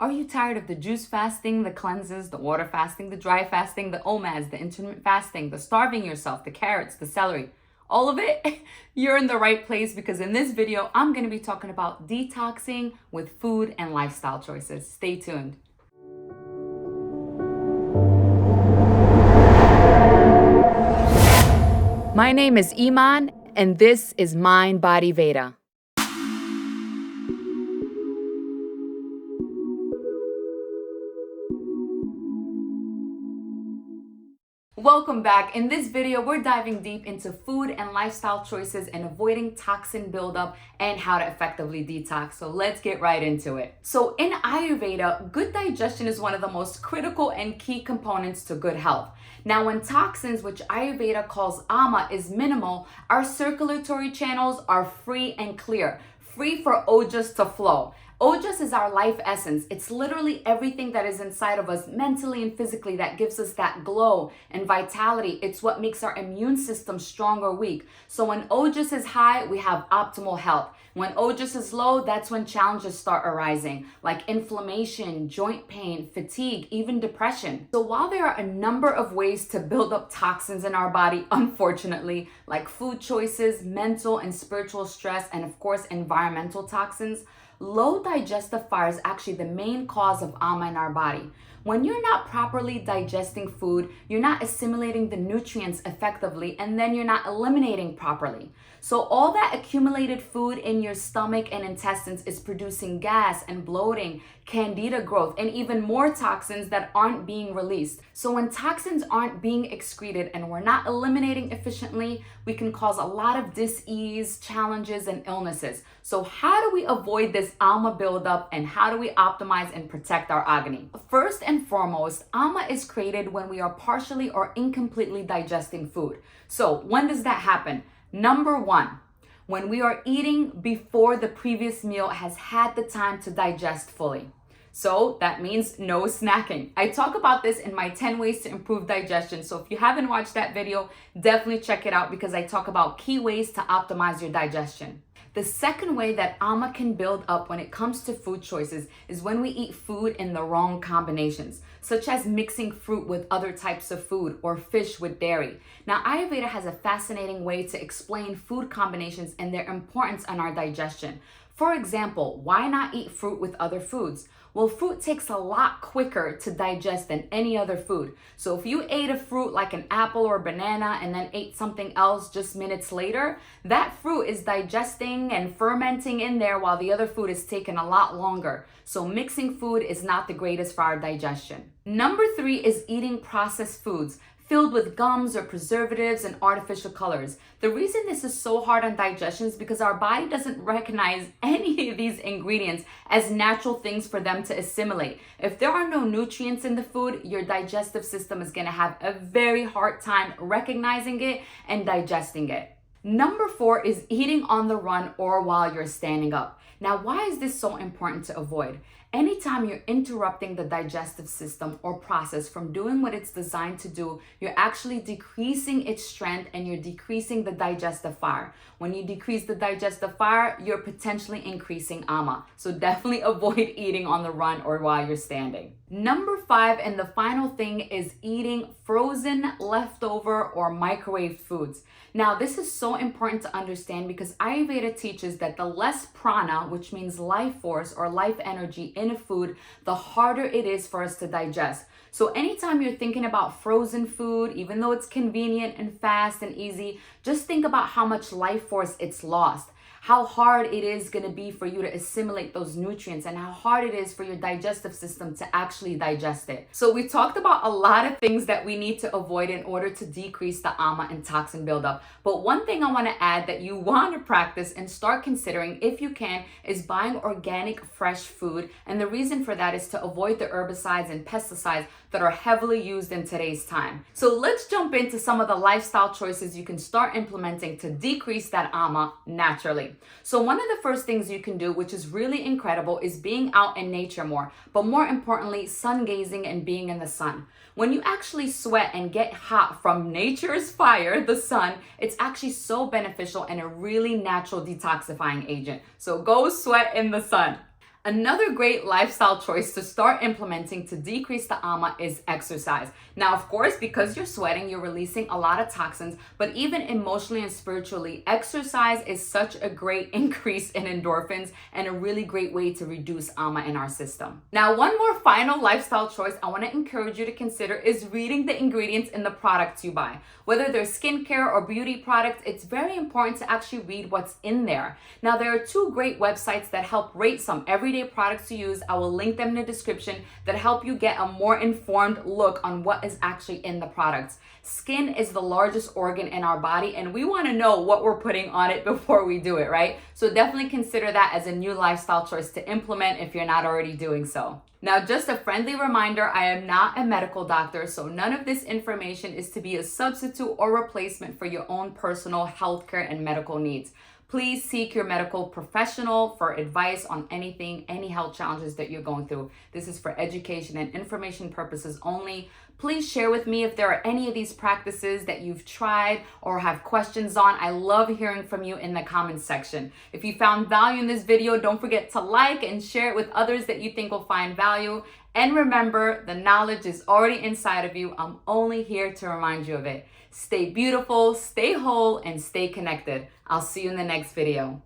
Are you tired of the juice fasting, the cleanses, the water fasting, the dry fasting, the OMADs, the intermittent fasting, the starving yourself, the carrots, the celery? All of it? You're in the right place because in this video, I'm going to be talking about detoxing with food and lifestyle choices. Stay tuned. My name is Iman, and this is Mind Body Veda. Welcome back. In this video, we're diving deep into food and lifestyle choices and avoiding toxin buildup and how to effectively detox. So let's get right into it. So in Ayurveda, good digestion is one of the most critical and key components to good health. Now, when toxins, which Ayurveda calls ama, is minimal, our circulatory channels are free and clear, free for Ojas to flow. Ojas is our life essence. It's literally everything that is inside of us mentally and physically that gives us that glow and vitality. It's what makes our immune system strong or weak. So when Ojas is high, we have optimal health. When Ojas is low, that's when challenges start arising, like inflammation, joint pain, fatigue, even depression. So while there are a number of ways to build up toxins in our body, unfortunately, like food choices, mental and spiritual stress, and of course, environmental toxins, low digestive fire is actually the main cause of ama in our body. When you're not properly digesting food, you're not assimilating the nutrients effectively, and then you're not eliminating properly. So all that accumulated food in your stomach and intestines is producing gas and bloating, candida growth, and even more toxins that aren't being released. So when toxins aren't being excreted and we're not eliminating efficiently, we can cause a lot of dis-ease, challenges, and illnesses. So how do we avoid this ama buildup, and how do we optimize and protect our Agni? First and foremost, ama is created when we are partially or incompletely digesting food. So when does that happen? Number one, when we are eating before the previous meal has had the time to digest fully. So that means no snacking. I talk about this in my 10 ways to improve digestion. So if you haven't watched that video, definitely check it out because I talk about key ways to optimize your digestion. The second way that ama can build up when it comes to food choices is when we eat food in the wrong combinations, such as mixing fruit with other types of food or fish with dairy. Now, Ayurveda has a fascinating way to explain food combinations and their importance on our digestion. For example, why not eat fruit with other foods? Well, fruit takes a lot quicker to digest than any other food. So if you ate a fruit like an apple or banana and then ate something else just minutes later, that fruit is digesting and fermenting in there while the other food is taking a lot longer. So mixing food is not the greatest for our digestion. Number three is eating processed foods filled with gums or preservatives and artificial colors. The reason this is so hard on digestion is because our body doesn't recognize any of these ingredients as natural things for them to assimilate. If there are no nutrients in the food, your digestive system is gonna have a very hard time recognizing it and digesting it. Number four is eating on the run or while you're standing up. Now, why is this so important to avoid? Anytime you're interrupting the digestive system or process from doing what it's designed to do, you're actually decreasing its strength and you're decreasing the digestive fire. When you decrease the digestive fire, you're potentially increasing ama. So definitely avoid eating on the run or while you're standing. Number five, and the final thing, is eating frozen, leftover, or microwave foods. Now, this is so important to understand because Ayurveda teaches that the less prana, which means life force or life energy in a food, the harder it is for us to digest. So anytime you're thinking about frozen food, even though it's convenient and fast and easy, just think about how much life force it's lost, how hard it is going to be for you to assimilate those nutrients, and how hard it is for your digestive system to actually digest it. So we talked about a lot of things that we need to avoid in order to decrease the ama and toxin buildup. But one thing I want to add that you want to practice and start considering, if you can, is buying organic, fresh food. And the reason for that is to avoid the herbicides and pesticides that are heavily used in today's time. So let's jump into some of the lifestyle choices you can start implementing to decrease that ama naturally. So one of the first things you can do, which is really incredible, is being out in nature more, but more importantly, sun gazing and being in the sun. When you actually sweat and get hot from nature's fire, the sun, it's actually so beneficial and a really natural detoxifying agent. So go sweat in the sun. Another great lifestyle choice to start implementing to decrease the ama is exercise. Now, of course, because you're sweating, you're releasing a lot of toxins, but even emotionally and spiritually, exercise is such a great increase in endorphins and a really great way to reduce ama in our system. Now, one more final lifestyle choice I want to encourage you to consider is reading the ingredients in the products you buy. Whether they're skincare or beauty products, it's very important to actually read what's in there. Now, there are two great websites that help rate some everyday products to use. I will link them in the description that help you get a more informed look on what is actually in the products. Skin is the largest organ in our body, and we want to know what we're putting on it before we do it, right? So definitely consider that as a new lifestyle choice to implement if you're not already doing so. Now, just a friendly reminder, I am not a medical doctor, so none of this information is to be a substitute or replacement for your own personal healthcare and medical needs. Please seek your medical professional for advice on anything, any health challenges that you're going through. This is for education and information purposes only. Please share with me if there are any of these practices that you've tried or have questions on. I love hearing from you in the comments section. If you found value in this video, don't forget to like and share it with others that you think will find value. And remember, the knowledge is already inside of you. I'm only here to remind you of it. Stay beautiful, stay whole, and stay connected. I'll see you in the next video.